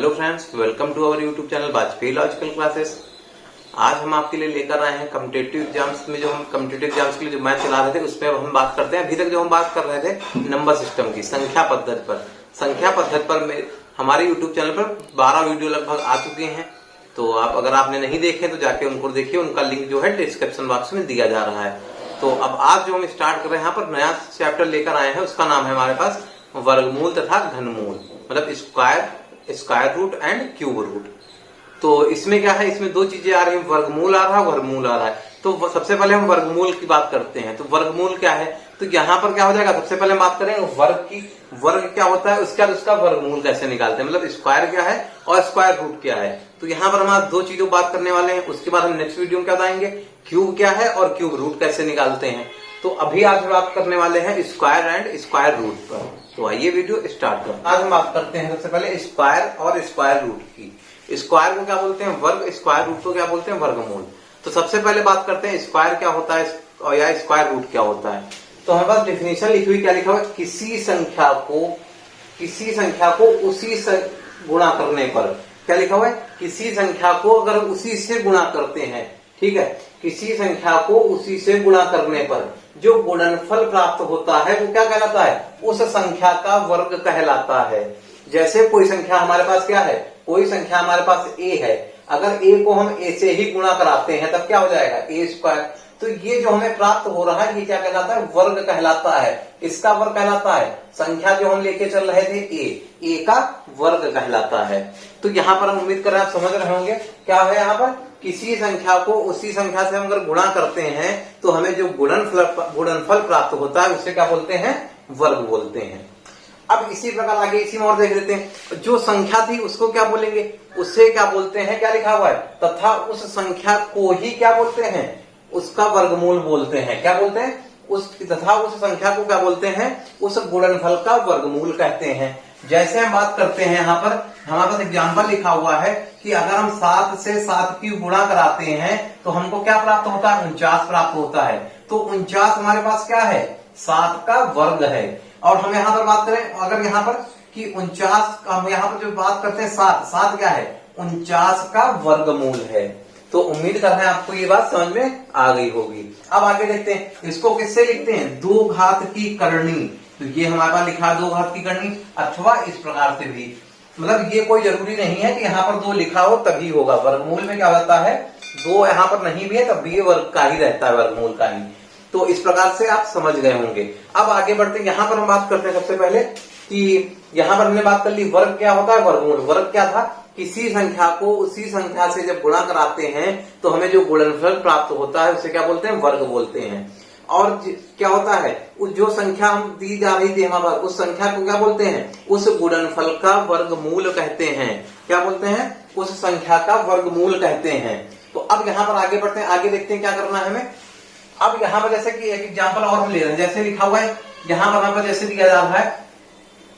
Hello friends, welcome to our YouTube channel Vajpayee logical classes. आज हम आपके लिए लेकर आए हैं कॉम्पिटिटिव एग्जाम्स में जो हम कॉम्पिटिटिव एग्जाम्स के लिए जो मैथ चला रहे थे उस पर हम बात करते हैं। अभी तक जो हम बात कर रहे थे नंबर सिस्टम की संख्या पद्धति पर हमारे यूट्यूब चैनल पर 12 वीडियो लगभग आ चुके हैं। तो आप अगर आपने नहीं देखे तो जाके उनको देखिए, उनका लिंक जो है डिस्क्रिप्शन बॉक्स में दिया जा रहा है। तो अब आज जो हम स्टार्ट कर रहे हैं यहाँ पर नया चैप्टर लेकर आए हैं, उसका नाम है हमारे पास वर्गमूल तथा घनमूल, मतलब square root and cube root. तो इसमें क्या है, इसमें दो चीजें आ रही है, वर्गमूल आ रहा है, वर्गमूल आ रहा है। तो सबसे पहले हम वर्गमूल की बात करते हैं। तो वर्गमूल क्या है, तो यहाँ पर क्या हो जाएगा, सबसे पहले हम बात करेंगे वर्ग की। वर्ग क्या होता है, उसके बाद उसका वर्गमूल कैसे निकालते हैं, मतलब स्क्वायर क्या है और स्क्वायर रूट क्या है। तो यहाँ पर हम आज दो चीजों बात करने वाले हैं। उसके बाद हम नेक्स्ट वीडियो में क्या बताएंगे, क्यूब क्या है और क्यूब रूट कैसे निकालते हैं। तो अभी आज बात करने वाले हैं स्क्वायर एंड स्क्वायर रूट पर। तो आइए वीडियो स्टार्ट करते हैं। आज हम बात करते हैं सबसे पहले स्क्वायर और स्क्वायर रूट की। स्क्वायर को क्या बोलते हैं, वर्ग। स्क्वायर रूट को क्या बोलते हैं, वर्गमूल। तो सबसे पहले बात करते हैं स्क्वायर क्या होता है और या स्क्वायर रूट क्या होता है। तो हमारे पास डेफिनेशन लिखी हुई, क्या लिखा हुआ है, किसी संख्या को उसी से गुणा करने पर, क्या लिखा हुआ है, किसी संख्या को अगर उसी से गुणा करते हैं, ठीक है, किसी संख्या को उसी से गुणा करने पर जो गुणनफल प्राप्त होता है वो क्या कहलाता है, उस संख्या का वर्ग कहलाता है। जैसे कोई संख्या हमारे पास क्या है, कोई संख्या हमारे पास a है, अगर a को हम a से ही गुणा कराते हैं तब क्या हो जाएगा, a स्क्वायर। तो ये जो हमें प्राप्त हो रहा है ये क्या कहलाता है, वर्ग कहलाता है। इसका वर्ग कहलाता है, संख्या जो हम लेके चल रहे थे a का वर्ग कहलाता है। तो यहाँ पर हम उम्मीद कर रहे हैं आप समझ रहे होंगे क्या है। यहाँ पर किसी संख्या को उसी संख्या से हम अगर गुणा करते हैं तो हमें जो गुणनफल प्राप्त होता है उसे क्या बोलते हैं, वर्ग बोलते हैं। अब इसी प्रकार आगे इसी में और देख लेते हैं, जो संख्या थी उसको क्या बोलेंगे, उसे क्या बोलते हैं, क्या लिखा हुआ है, तथा उस संख्या को ही क्या बोलते हैं, उसका वर्गमूल बोलते हैं। क्या बोलते हैं, तथा उस संख्या को क्या बोलते हैं, उस गुणनफल का वर्गमूल कहते हैं। जैसे हम बात करते हैं, यहाँ पर हमारे पास एग्जाम्पल लिखा हुआ है कि अगर हम 7 से 7 की गुणा कराते हैं तो हमको क्या प्राप्त होता है, 49 प्राप्त होता है। तो 49 हमारे पास क्या है, 7 का वर्ग है। और हम यहाँ पर बात करें अगर यहाँ पर कि 49, हम यहाँ पर जो बात करते हैं 7 क्या है, 49 का वर्गमूल है। तो उम्मीद कर रहे हैं आपको ये बात समझ में आ गई होगी। अब आगे देखते हैं, इसको किससे लिखते हैं, 2 घात की करनी। तो ये हमारे पास लिखा है 2 घात की करनी, अथवा इस प्रकार से भी, मतलब ये कोई जरूरी नहीं है कि यहाँ पर 2 लिखा हो तभी होगा। वर्गमूल में क्या होता है, 2 यहाँ पर नहीं भी है तब भी ये वर्ग का ही रहता है, वर्गमूल का ही। तो इस प्रकार से आप समझ गए होंगे। अब आगे बढ़ते हैं, यहाँ पर हम बात करते हैं सबसे पहले कि यहाँ पर हमने बात कर ली वर्ग क्या होता है, वर्गमूल। वर्ग क्या था, किसी संख्या को उसी संख्या से जब गुणा कराते हैं तो हमें जो गुणनफल प्राप्त होता है उसे क्या बोलते हैं, वर्ग बोलते हैं। और क्या होता है, जो संख्या हम दी जा रही थी हमारे पास, उस संख्या को क्या बोलते हैं, उस गुणनफल का वर्गमूल कहते हैं। क्या बोलते हैं, उस संख्या का वर्गमूल कहते हैं। तो अब यहाँ पर आगे बढ़ते हैं, आगे देखते हैं क्या करना है हमें। अब यहाँ पर जैसे कि एक एग्जाम्पल और हम ले रहे हैं, जैसे लिखा हुआ है यहाँ पर हमारे पास जैसे दिया जा रहा है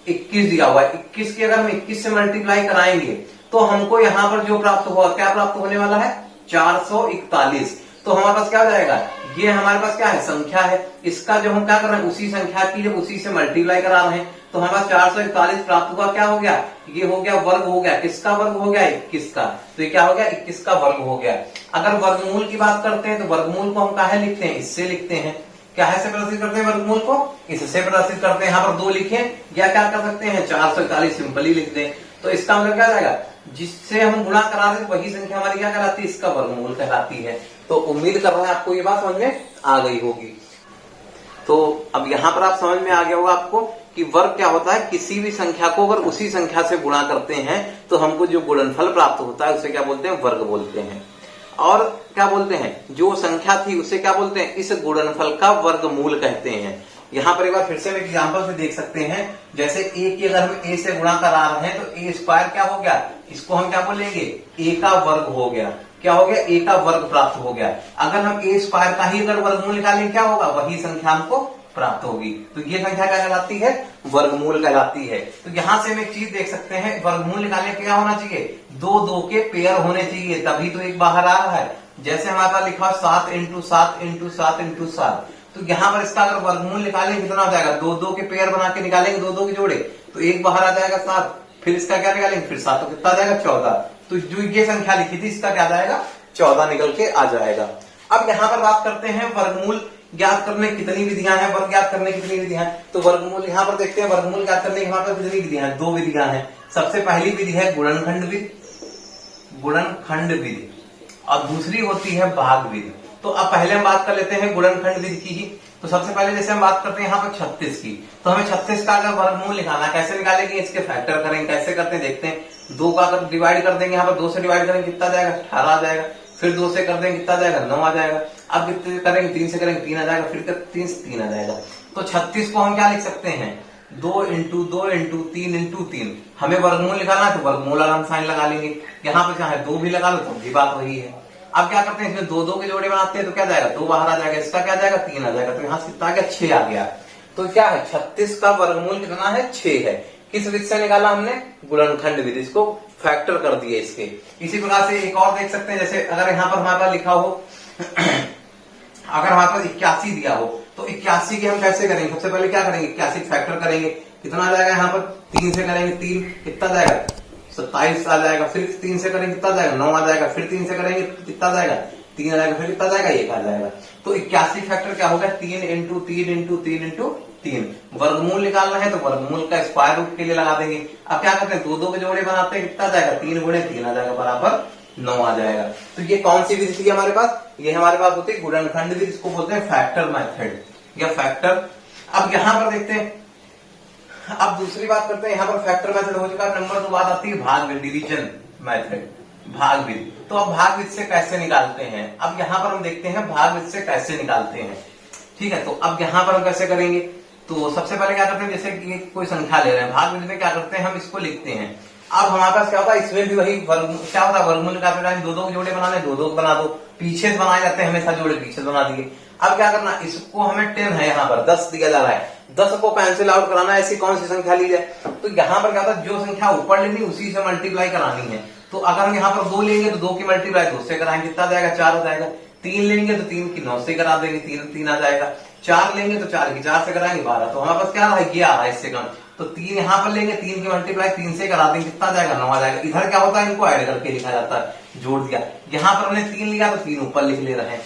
21 दिया हुआ है। 21 की अगर हम 21 से मल्टीप्लाई कराएंगे तो हमको यहाँ पर जो प्राप्त हुआ, क्या प्राप्त होने वाला है, 441। तो हमारे पास क्या हो जाएगा, ये हमारे पास क्या है, संख्या है। इसका जो हम क्या कर रहे हैं, उसी संख्या की जब उसी से मल्टीप्लाई करा रहे हैं तो हमारे पास 441 प्राप्त हुआ। क्या हो गया, ये हो गया वर्ग हो गया। किसका वर्ग हो गया, 21 का। तो ये क्या हो गया, 21 का वर्ग हो गया। अगर वर्गमूल की बात करते हैं तो वर्गमूल को हम काहे लिखते हैं, इससे लिखते हैं। क्या है से प्रदर्शित करते हैं वर्गमूल को, इससे प्रदर्शित करते हैं। यहाँ पर 2 लिखे या क्या कर सकते हैं, 441 सिंपली लिख दें। तो इसका मतलब क्या जाएगा, जिससे हम गुणा करा रहे वही संख्या हमारी क्या कहलाती है, इसका वर्गमूल कहलाती है। तो उम्मीद कर रहे हैं आपको ये बात समझ में आ गई होगी। तो अब यहाँ पर आप समझ में आ गया होगा आपको कि वर्ग क्या होता है, किसी भी संख्या को अगर उसी संख्या से गुणा करते हैं तो हमको जो गुणनफल प्राप्त होता है उसे क्या बोलते हैं, वर्ग बोलते हैं। और क्या बोलते हैं, जो संख्या थी उसे क्या बोलते हैं, इस गुणनफल का वर्गमूल कहते हैं। यहाँ पर एक बार फिर से हम एग्जाम्पल से देख सकते हैं, जैसे a की अगर हम a से गुणा करा रहे हैं तो a स्क्वायर क्या हो गया, इसको हम क्या बोलेंगे, a का वर्ग हो गया। क्या हो गया, a का वर्ग प्राप्त हो गया। अगर हम a स्क्वायर का ही अगर वर्गमूल निकालें क्या होगा, वही संख्या हमको प्राप्त होगी। तो ये संख्या क्या कहलाती है, वर्गमूल कहलाती है। तो यहाँ से हम एक चीज देख सकते हैं, वर्गमूल निकालने क्या होना चाहिए, 2 के पेयर होने चाहिए, तभी तो एक बाहर आ रहा है। जैसे हमारे पास लिखा 7 × 7 × 7 × 7, तो यहाँ पर इसका अगर वर्गमूल निकालेंगे कितना हो जाएगा, 2 के पेयर बना के निकालेंगे, 2 के जोड़े, तो एक बाहर आ जाएगा 7, फिर इसका क्या निकालेंगे, फिर 7 तो कितना आ जाएगा 14। तो जो ये संख्या लिखी थी इसका क्या जाएगा 14 निकल के आ जाएगा। अब यहाँ पर बात करते हैं वर्गमूल ज्ञात करने कितनी विधियां हैं, वर्ग ज्ञात करने कितनी विधियां हैं। तो वर्गमूल यहाँ पर देखते हैं, वर्गमूल ज्ञात करने यहाँ पर कितनी विधियां हैं, 2 विधियां हैं। सबसे पहली विधि है गुणनखंड विधि, गुणनखंड विधि, और दूसरी होती है भाग विधि। तो अब पहले हम बात कर लेते हैं गुणनखंड विधि की ही। तो सबसे पहले जैसे हम बात करते हैं यहाँ पर 36 की, तो हमें 36 का अगर वर्गमूल निकालना, कैसे निकालेंगे, इसके फैक्टर करेंगे, कैसे करते हैं देखते हैं। 2 का अगर डिवाइड कर देंगे, यहाँ पर 2 से डिवाइड करेंगे कितना जाएगा 18 आ जाएगा, फिर 2 से कर देंगे कितना जाएगा 9 आ जाएगा, अब कितने करेंगे 3 से करेंगे 3 आ जाएगा, फिर 3 से 3 आ जाएगा। तो 36 को हम क्या लिख सकते हैं 2 इंटू 2 इंटू 3 इंटू 3। हमें वर्गमूल निकालना है तो वर्गमूल वाला हम साइन लगा लेंगे, यहाँ पे चाहे 2 भी लगा लो तो भी बात वही है। अब क्या करते हैं, इसमें 2 2 के जोड़े बनाते हैं तो क्या जाएगा 2 बाहर आ जाएगा, इसका क्या जाएगा 3 आ जाएगा, तो यहाँ से कितना आ गया 6 आ गया। तो क्या है 36 का वर्गमूल कितना है 6 है। किस विधि से निकाला हमने, गुणनखंड विधि, इसको फैक्टर कर दिए इसके। इसी प्रकार से एक और देख सकते हैं, जैसे अगर यहाँ पर हमारे पास लिखा हो अगर हमारे पास 81 दिया हो तो 81 की हम कैसे करेंगे, सबसे पहले क्या करेंगे 81 फैक्टर करेंगे, कितना आ जाएगा, यहाँ पर 3 से करेंगे 3 कितना जाएगा 27 आ जाएगा, फिर 3 से करेंगे कितना जाएगा 9 आ जाएगा, फिर 3 से करेंगे कितना जाएगा 3 आ जाएगा, फिर कितना जाएगा 1 आ जाएगा। तो 81 फैक्टर क्या होगा 3 इंटू 3 इंटू 3 इंटू 3। वर्गमूल निकालना है तो वर्गमूल का स्क्वायर रूट के लिए लगा देंगे। अब क्या करते हैं 2 2 के जोड़े बनाते हैं, कितना जाएगा 3 गुणे 3 आ जाएगा बराबर 9 आ जाएगा। तो ये कौन सी विधि थी हमारे पास, ये हमारे पास होती है गुणनखंड विधि, इसको बोलते हैं फैक्टर मेथड या फैक्टर। अब यहाँ पर देखते हैं, अब दूसरी बात करते हैं, यहाँ पर फैक्टर मेथड हो चुका है। नंबर 2 बात आती है भाग विधि, डिवीजन मेथड, भाग विधि। तो अब भाग विधि से कैसे निकालते हैं, अब यहाँ पर हम देखते हैं भाग विधि से कैसे निकालते हैं। ठीक है, तो अब यहाँ पर हम कैसे करेंगे, तो सबसे पहले क्या करते हैं, जैसे कि कोई संख्या ले रहे हैं, भाग विधि में क्या करते हैं हम इसको लिखते हैं। अब हमारे पास क्या होता है, इसमें भी वही क्या होता है, वर्गमूल का 2 2 जोड़े बनाने, 2 2 बना दो, पीछे से बनाए जाते हैं हमेशा जोड़े, पीछे से बना दिए। अब क्या करना, इसको हमें 10 है, यहाँ पर 10 दिया जा रहा है, 10 को कैंसिल आउट कराना है, ऐसी कौन सी संख्या ली जाए। तो यहाँ पर क्या होता है, जो संख्या ऊपर लेनी उसी से मल्टीप्लाई करानी है। तो अगर हम यहाँ पर 2 लेंगे तो 2 की मल्टीप्लाई 2 से कराएंगे, कितना जाएगा 4 हो जाएगा। 3 लेंगे तो 3 की 9 से करा देंगे, 3 आ जाएगा। 4 लेंगे तो 4 की 4 से कराएंगे 12। तो हमारे पास क्या रहा है, ये आ रहा है इससे कम। तो 3 यहाँ पर लेंगे, 3 की मल्टीप्लाई 3 से करा देंगे, कितना जाएगा 9 आ जाएगा। इधर क्या होता है, इनको ऐड करके लिखा जाता है, जोड़ दिया। यहाँ पर हमने 3 लिया तो 3 ऊपर लिख ले रहे हैं।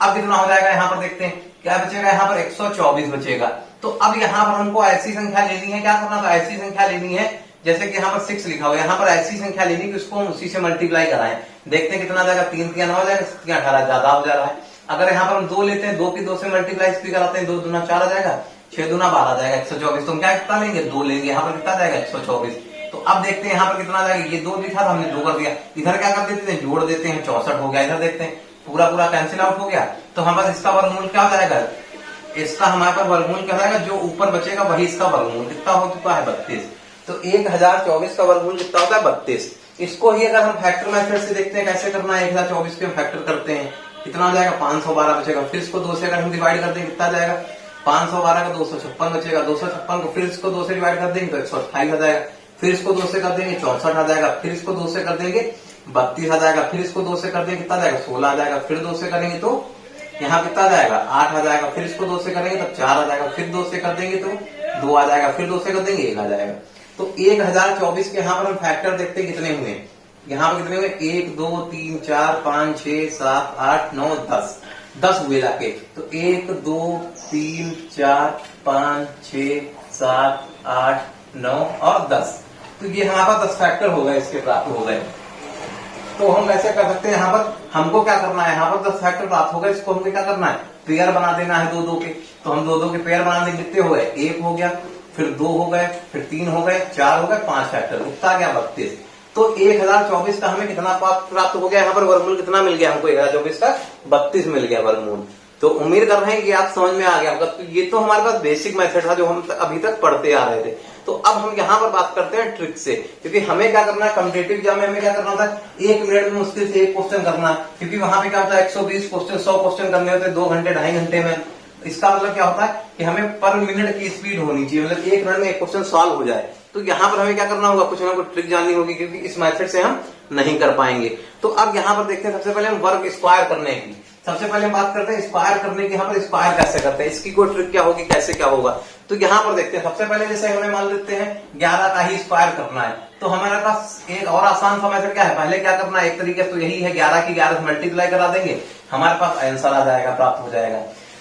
अब कितना हो जाएगा, यहाँ पर देखते हैं क्या बचेगा, यहाँ पर 124 बचेगा। तो अब यहाँ पर हमको ऐसी संख्या लेनी है, क्या करना था, ऐसी संख्या लेनी है जैसे कि यहाँ पर 6 लिखा हुआ है, यहाँ पर ऐसी संख्या लेनी कि उसको हम उसी से मल्टीप्लाई कराएं। देखते हैं कितना जाएगा, 3 3 9 हो जाएगा, 7 18 ज्यादा हो जा रहा है। अगर यहाँ पर हम 2 लेते हैं, 2 की 2 से मल्टीप्लाई इसकी कराते हैं, 2 दूना 4 आ जाएगा, 6 दूना 12 आ जाएगा, 124। तो हम क्या कितना लेंगे, 2 लेंगे, यहाँ पर कितना जाएगा 124। तो अब देखते हैं यहाँ पर कितना जाएगा, ये 2 लिखा था हमने 2 कर दिया, इधर क्या कर देते हैं जोड़ देते हैं, 64 हो गया। इधर देखते हैं पूरा पूरा कैंसिल आउट हो गया। तो हमारे पास इसका वर्गमूल क्या हो जाएगा, इसका हमारे पास वर्गमूल क्या जाएगा, जो ऊपर बचेगा वही इसका वर्गमूल कितना हो चुका है 32। तो 1024 का वर्गमूल कितना होता है 32। इसको ही अगर हम फैक्टर मेथड से देखते हैं कैसे करना है, 1024 के फैक्टर करते हैं, कितना हो जाएगा 512 बचेगा। फिर इसको 2 से अगर हम डिवाइड कर देंगे कितना जाएगा, 512 का 256 बचेगा, 256 को फिर इसको 2 से डिवाइड कर देंगे तो 128 आ जाएगा। फिर इसको 2 से कर देंगे 64 आ जाएगा, फिर इसको 2 से कर देंगे 32 आ जाएगा, फिर इसको 2 से कर देंगे कितना जाएगा 16 आ जाएगा, फिर 2 से करेंगे तो यहाँ कितना जाएगा 8 आ जाएगा, फिर इसको 2 से करेंगे तो 4 आ जाएगा, फिर 2 से कर देंगे तो 2 आ जाएगा, फिर 2 से कर देंगे 1 आ जाएगा। तो 1024 के यहाँ पर हम फैक्टर देखते हैं कितने हुए, यहाँ पर कितने हुए 1 2 3 4 5 6 7 8 9 10 हुए जाके। तो 1 2 3 4 5 6 7 8 9 और 10। तो ये हमारे पास 10 फैक्टर हो गए, इसके प्राप्त हो गए। तो हम कैसे कर सकते हैं, यहाँ पर हमको क्या करना है, यहाँ पर 10 फैक्टर प्राप्त हो गए, इसको हमको क्या करना है पेयर बना देना है 2 2 के। तो हम 2 2 के पेयर बनाने कितने हो गए, 1 हो गया, फिर 2 हो गए, फिर 3 हो गए, 4 हो गए, 5 फैक्टर, कितना गया 32। तो 1024 का हमें कितना प्राप्त हो गया, यहाँ पर वर्गमूल कितना मिल गया हमको 1024 का 32 मिल गया वर्गमूल। तो उम्मीद कर रहे हैं कि आप समझ में आ गया होगा। तो ये तो हमारे पास बेसिक मेथड था जो हम अभी तक पढ़ते आ रहे थे। तो अब हम यहाँ पर बात करते हैं ट्रिक से, क्योंकि हमें क्या करना है कॉम्पिटिटिव एग्जाम में हमें क्या करना होता है 1 मिनट में मुश्किल से 1 क्वेश्चन करना है, क्योंकि वहां पे क्या होता है 120 क्वेश्चन 100 क्वेश्चन करने होते हैं 2 घंटे 2.5 घंटे में। इसका मतलब क्या होता है कि हमें पर मिनट की स्पीड होनी चाहिए, मतलब 1 मिनट में 1 क्वेश्चन सॉल्व हो जाए। तो यहाँ पर हमें क्या करना होगा, कुछ ना कुछ ट्रिक जाननी होगी, क्योंकि इस मेथड से हम नहीं कर पाएंगे। तो अब यहाँ पर देखते हैं सबसे पहले हम वर्ग स्क्वायर करने की। सबसे पहले हम बात करते हैं स्क्वायर करने की। यहाँ पर स्क्वायर कैसे करते हैं, इसकी कोई ट्रिक क्या होगी, कैसे क्या होगा। तो यहाँ पर देखते हैं, सबसे पहले जैसे हमें मान लेते हैं 11 का ही स्क्वायर करना है, तो हमारे पास एक और आसान सा मेथड क्या है, पहले क्या करना है, एक तरीके से तो यही है 11 की 11 से मल्टीप्लाई करा देंगे, हमारे पास आंसर आ जाएगा, प्राप्त हो जाएगा।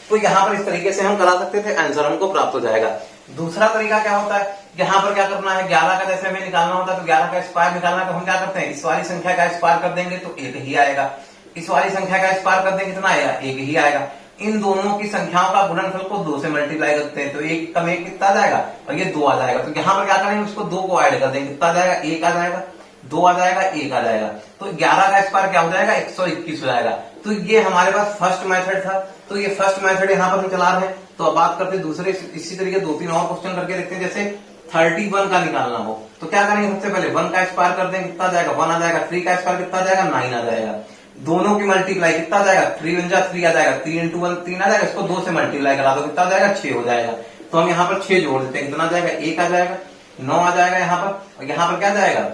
तो यहाँ पर इस तरीके से हम करा सकते थे, आंसर हमको प्राप्त हो जाएगा। दूसरा तरीका क्या होता है, यहाँ पर क्या करना है, 11 का जैसे हमें निकालना होता है तो 11 का स्क्वायर निकालना है, तो हम क्या करते हैं, इस वाली संख्या का स्क्वायर कर देंगे तो 1 ही आएगा, इस वाली संख्या का स्क्वायर कर देंगे कितना आएगा, 1 ही आएगा। इन दोनों की संख्याओं का गुणनफल को 2 से मल्टीप्लाई करते हैं तो 1 कम 1 कितना आ जाएगा, और ये 2 आ जाएगा। तो यहाँ पर क्या करेंगे, उसको 2 को ऐड कर देंगे, कितना आ जाएगा, 1 आ जाएगा, 2 आ जाएगा, 1 आ जाएगा। तो 11 का स्क्वायर क्या हो जाएगा, 121 हो जाएगा। तो ये हमारे पास फर्स्ट मेथड था, तो ये फर्स्ट मेथड यहाँ पर हम चला रहे हैं। तो अब बात करते हैं दूसरे, इसी तरीके 2-3 और क्वेश्चन करके देखते हैं। जैसे 31 का निकालना हो तो क्या करेंगे, सबसे पहले 1 का स्क्वायर कर देंगे, कितना आ जाएगा, 1 आ जाएगा। 3 का स्क्वायर कितना आ जाएगा, 9 आ जाएगा। दोनों की मल्टीप्लाई कितना आ जाएगा, 3 1 जा 3 आ जाएगा, 3 into 1 3 आ जाएगा, इसको 2 से मल्टीप्लाई करा दो, कितना आ जाएगा, 6 हो जाएगा। तो हम यहाँ पर 6 जोड़ देते हैं, कितना आ जाएगा, 1 आ जाएगा, 9 आ जाएगा यहाँ पर, और यहाँ पर क्या आ जाएगा,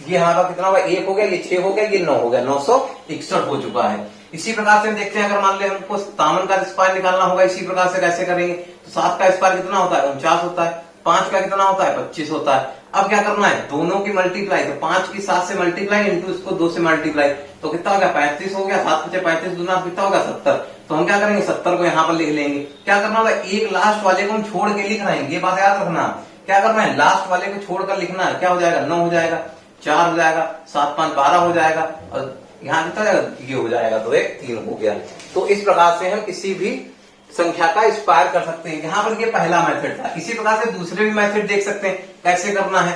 ये हमारा कितना होगा, 1 हो गया, ये 6 हो गया, ये 9 हो गया, 961 हो चुका है। इसी प्रकार से हम देखते हैं, अगर मान ले हमको 57 का स्क्वायर निकालना होगा, इसी प्रकार से कैसे करेंगे, तो 7 का स्क्वायर कितना होता है, 49 होता है, 5 का कितना होता है, 25 होता है। अब क्या करना है, दोनों की मल्टीप्लाई, तो 5 की 7 से मल्टीप्लाई इंटू इसको 2 से मल्टीप्लाई, तो कितना हो गया, 35 हो गया, 7 5 35 दूना कितना होगा, 70। तो हम क्या करेंगे, 70 को यहाँ पर लिख लेंगे। क्या करना होगा, एक लास्ट वाले को हम छोड़ के लिख रहे हैं, ये बात याद रखना। क्या करना है, लास्ट वाले को छोड़कर लिखना है, क्या हो जाएगा, 9 हो जाएगा, 4 हो जाएगा, 7 5 12 हो जाएगा, और यहाँ कितना जाएगा, ये हो जाएगा, 2 1 3 हो गया। तो इस प्रकार से हम किसी भी संख्या का स्क्वायर कर सकते हैं। यहाँ पर ये पहला मेथड था। इसी प्रकार से दूसरे भी मेथड देख सकते हैं कैसे करना है।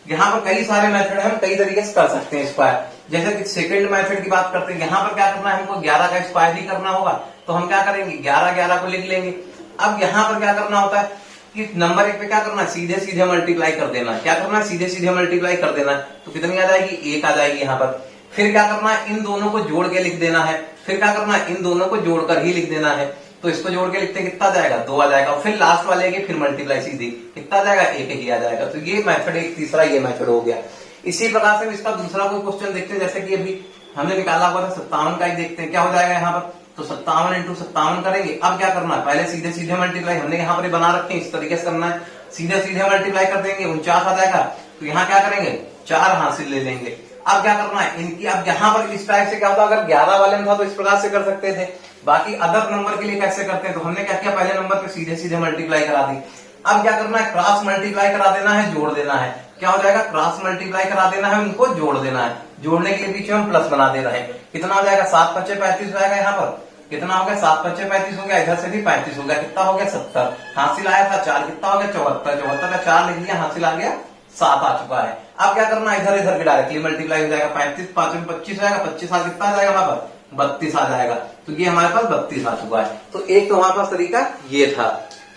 यहाँ पर कई सारे मेथड है, हम कई तरीके से कर सकते हैं स्क्वायर। जैसे कि सेकंड मेथड की बात करते हैं, यहाँ पर क्या करना है, हमको 11 का स्क्वायर ही करना होगा, तो हम क्या करेंगे, 11 को लिख लेंगे। अब यहाँ पर क्या करना होता है कि नंबर 1 पे क्या करना है, सीधे सीधे मल्टीप्लाई कर देना है। क्या करना है, सीधे सीधे मल्टीप्लाई कर देना है, तो कितनी आ जाएगी, 1 आ जाएगी यहाँ पर। फिर क्या करना है, इन दोनों को जोड़ के लिख देना है। फिर क्या करना है, इन दोनों को जोड़कर ही लिख देना है, तो इसको जोड़ के लिखते हैं, कितना आ जाएगा, 2 आ जाएगा। फिर लास्ट वाले के फिर मल्टीप्लाई सीधी, कितना आ जाएगा, 1 ही आ जाएगा। तो ये मेथड एक, तीसरा ये मेथड हो गया। इसी प्रकार से इसका दूसरा कोई क्वेश्चन देखते हैं, जैसे कि अभी हमने निकाला हुआ था 57 का ही, देखते हैं क्या हो जाएगा यहाँ पर। तो 57 into 57 करेंगे। अब क्या करना है, पहले सीधे सीधे मल्टीप्लाई हमने यहाँ पर बना रखे हैं, इस तरीके से करना है, सीधे सीधे मल्टीप्लाई कर देंगे, 49 आ जाएगा। तो यहाँ क्या करेंगे, 4 हासिल ले लेंगे। अब क्या करना है इनकी, अब यहाँ पर इस टाइप से क्या होता, अगर 11 वाले में था तो इस प्रकार से कर सकते थे, बाकी अदर नंबर के लिए कैसे करते हैं, तो हमने क्या किया, पहले नंबर पे सीधे सीधे मल्टीप्लाई करा दी। अब क्या करना है, क्रॉस मल्टीप्लाई करा देना है, जोड़ देना है। क्या हो जाएगा, क्रॉस मल्टीप्लाई करा देना है, उनको जोड़ देना है। जोड़ने के लिए बीच में हम प्लस बना दे रहे हैं। कितना हो जाएगा, 7 5 35 हो जाएगा। यहाँ पर कितना हो गया, 7 5 35 हो गया, इधर से भी 35 हो गया, कितना हो गया, 70। हासिल आया था 4, कितना हो गया, 74। 74 का 4 लिख लिया, हासिल आ गया 7 आ चुका है। अब क्या करना है, इधर इधर के डायरेक्टली मल्टीप्लाई हो जाएगा, 35 5 में 25 हो जाएगा, 25 साल कितना आ जाएगा हमारे पास, 32 आ जाएगा। तो ये हमारे पास 32 आ चुका है। तो एक तो हमारे पास तरीका ये था।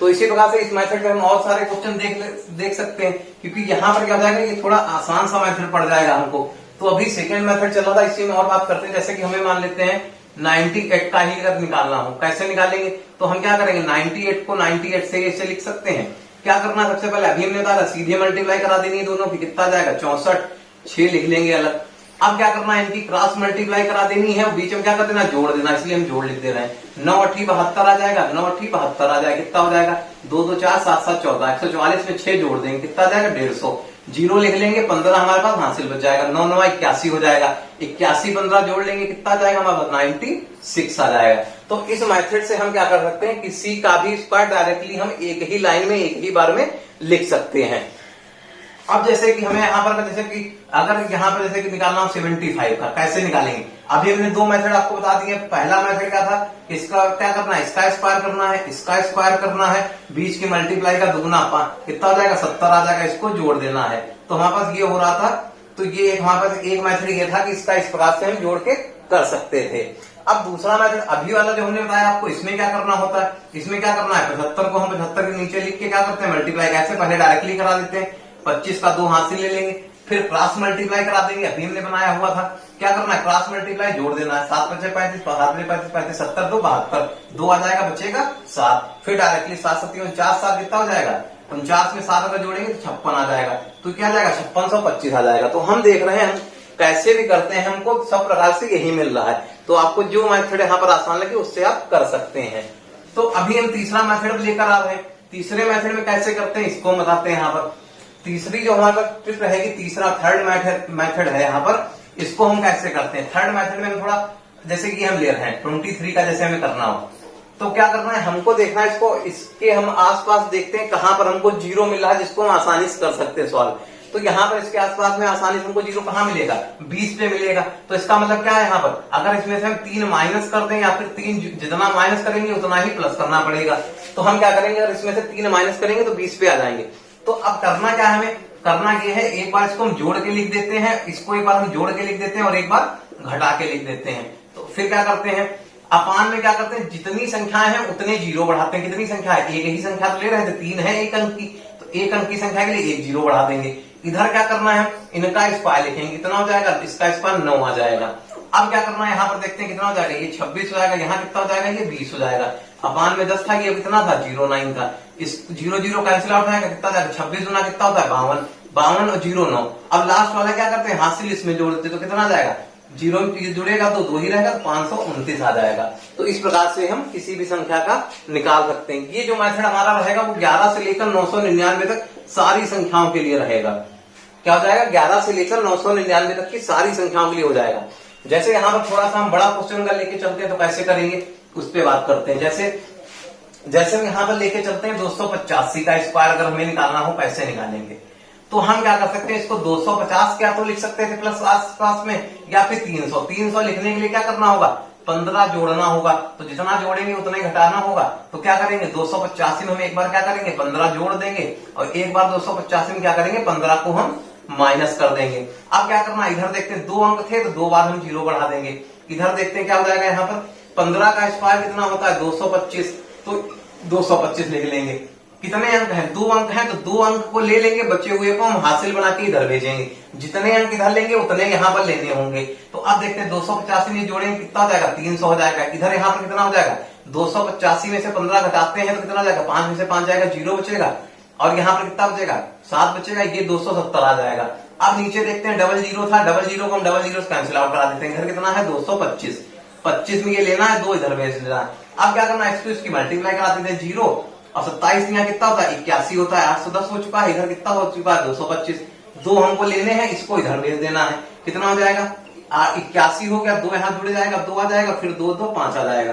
तो इसी प्रकार से इस मेथड में हम और सारे क्वेश्चन देख सकते हैं, क्योंकि यहाँ पर क्या हो जाएगा, ये थोड़ा आसान सा मेथड पड़ जाएगा हमको। तो अभी सेकंड मेथड चल रहा था, इसी में और बात करते हैं। जैसे कि हमें मान लेते हैं 98 का ही अगर निकालना हो, कैसे निकालेंगे, तो हम क्या करेंगे, 98 को 98 से ऐसे लिख सकते हैं। क्या करना है, सबसे पहले अभी हमने बताया सीधे मल्टीप्लाई करा देनी है दोनों की, कितना आ जाएगा, 64, 6 लिख लेंगे अलग। अब क्या करना है, इनकी क्रॉस मल्टीप्लाई करा देनी है, बीच में क्या कर देना, जोड़ देना, इसलिए हम जोड़ लिख दे रहे हैं। 9 8 72 आ जाएगा, 9 8 72 आ जाएगा, कितना हो जाएगा, 2 2 4 7 7 14, 144 में 6 जोड़ देंगे, कितना आ जाएगा, 150। जीरो लिख लेंगे, 15 हमारे पास हासिल बच जाएगा, 9 9 81 हो जाएगा, 81 15 जोड़ लेंगे, कितना आ जाएगा हमारे पास, 96 आ जाएगा। तो इस मेथड से हम क्या कर सकते हैं, किसी का भी स्क्वायर डायरेक्टली हम एक ही लाइन में एक ही बार में लिख सकते हैं। अब जैसे कि हमें यहाँ पर जैसे कि अगर यहाँ पर जैसे कि निकालना हो 75 का, कैसे निकालेंगे, अभी हमने 2 मेथड आपको बता दिए। पहला मेथड क्या था, इसका क्या करना है, इसका स्क्वायर करना है, इसका स्क्वायर करना है, बीच की मल्टीप्लाई का दुगुना, कितना हो जाएगा, 70 आ जाएगा, इसको जोड़ देना है। तो हमारे पास ये हो रहा था। तो ये हमारे पास एक मेथड ये था कि इसका इस प्रकार से हम जोड़ के कर सकते थे। अब दूसरा मेथड अभी वाला जो हमने बताया आपको, इसमें क्या करना होता है, इसमें क्या करना है, 75 को हम 75 के नीचे लिख के क्या करते हैं, मल्टीप्लाई कैसे, पहले डायरेक्टली करा देते हैं, 25 का 2 हासिल ले लेंगे, फिर क्रॉस मल्टीप्लाई करा देंगे, अभी हमने बनाया हुआ था। क्या करना है, क्रॉस मल्टीप्लाई जोड़ देना है, 7 5 35 35 35 70 2 72, 2 आ जाएगा, बचेगा 7। फिर डायरेक्टली 7 7 49 7 कितना हो जाएगा, 49 में 7 अगर जोड़ेंगे तो 56 आ जाएगा। तो क्या आ जाएगा, 5625 आ जाएगा। तो हम देख रहे हैं कैसे भी करते हैं हमको सब प्रकार से यही मिल रहा है। तो आपको जो मेथड यहाँ पर आसान लगे उससे आप कर सकते हैं। तो अभी हम तीसरा मेथड लेकर आ रहे हैं। तीसरे मेथड में कैसे करते हैं इसको बताते हैं। यहाँ पर तीसरी जो हमारे पास ट्रिक रहेगी, तीसरा थर्ड मेथड है यहाँ पर, इसको हम कैसे करते हैं। थर्ड मेथड में हम थोड़ा जैसे कि हम ले रहे हैं 23 का जैसे हमें करना हो तो क्या करना है, हमको देखना है इसको, इसके हम आसपास देखते हैं कहां पर हमको जीरो मिल रहा है जिसको हम आसानी से कर सकते हैं सॉल्व। तो यहाँ पर इसके आसपास में आसानी से हमको जीरो कहाँ मिलेगा, 20 पे मिलेगा। तो इसका मतलब क्या है, यहाँ पर अगर इसमें से हम 3 माइनस कर दें या फिर 3 जितना माइनस करेंगे उतना ही प्लस करना पड़ेगा। तो हम क्या करेंगे, अगर इसमें से 3 माइनस करेंगे तो 20 पे आ जाएंगे। तो अब करना क्या है, हमें करना ये है, एक बार इसको हम जोड़ के लिख देते हैं, इसको एक बार हम जोड़ के लिख देते हैं और एक बार घटा के लिख देते हैं। तो फिर क्या करते हैं, अपान में क्या करते हैं, जितनी संख्याएं हैं उतने जीरो बढ़ाते हैं। कितनी संख्या है, एक ही संख्या तो ले रहे थे, 3 है एक अंक की, तो एक अंक की संख्या के लिए एक जीरो बढ़ा देंगे। इधर क्या करना है, इनका स्क्वायर लिखेंगे, कितना हो जाएगा, इसका स्क्वायर 9 आ जाएगा। अब क्या करना है, यहाँ पर देखते हैं कितना हो जाएगा, ये 26 हो जाएगा, यहाँ कितना हो जाएगा, ये 20 हो जाएगा। अपान में 10 था, ये कितना था 09 था, इस 0 0 कैंसिल आउट जाएगा, कितना जाएगा 26 गुना कितना होता है 52, 52 और 0 9। अब लास्ट वाला क्या करते हैं, हासिल इसमें जोड़ देते तो कितना आ जाएगा, 0 जुड़ेगा तो 2 ही रहेगा, 529 आ जाएगा। तो इस प्रकार से हम किसी भी संख्या का निकाल सकते हैं। ये जो मेथड हमारा रहेगा वो 11 से लेकर 999 तक सारी संख्याओं के लिए रहेगा। क्या हो जाएगा, 11 से लेकर 999 तक की सारी संख्याओं के लिए हो जाएगा। जैसे यहाँ पर थोड़ा सा हम बड़ा क्वेश्चन अगर लेके चलते हैं तो कैसे करेंगे उस पर बात करते हैं। जैसे हम यहाँ पर लेके चलते हैं 285 का स्क्वायर अगर हमें निकालना हो कैसे निकालेंगे, तो हम क्या कर सकते हैं, इसको 250 क्या तो लिख सकते थे प्लस आसपास में, या फिर 300 लिखने के लिए क्या करना होगा, 15 जोड़ना होगा। तो जितना जोड़ेंगे उतना ही घटाना होगा। तो क्या करेंगे, 285 में हम एक बार क्या करेंगे 15 जोड़ देंगे और एक बार 285 में क्या करेंगे 15 को हम माइनस कर देंगे। अब क्या करना, इधर देखते हैं 2 अंक थे तो 2 बार हम जीरो बढ़ा देंगे। इधर देखते हैं क्या हो जाएगा, यहाँ पर 15 का स्क्वायर कितना होता है 225, तो 225 लिख लेंगे। कितने अंक हैं, 2 अंक हैं, तो 2 अंक को ले लेंगे, बचे हुए को हम हासिल बना के इधर भेजेंगे। जितने अंक इधर लेंगे उतने यहाँ पर लेने होंगे। तो अब देखते हैं 285 में जोड़ेंगे कितना हो जाएगा 300 हो जाएगा। इधर यहाँ पर कितना हो जाएगा, 285 में से 15 घटाते हैं तो कितना हो जाएगा, 5 में से 5 जाएगा, 0 बचेगा और यहाँ पर कितना बचेगा 7 बचेगा, ये 270 आ जाएगा। अब नीचे देखते हैं डबल जीरो था, डबल जीरो को हम डबल जीरो कैंसिल आउट करा देते हैं। इधर कितना है 225, 25 में ये लेना है, 2 इधर भेज लेना है। अब क्या करना है, इसको इसकी मल्टीप्लाई करा देते हैं 0 और 27 में कितना होता है 81 होता है, 810 हो चुका है। इधर कितना हो चुका है 225, 2 हमको लेने हैं, इसको इधर भेज देना है। कितना हो जाएगा 81 हो गया, 2 यहाँ जुड़ जाएगा, 2 आ जाएगा, फिर 2 2 5 आ जाएगा।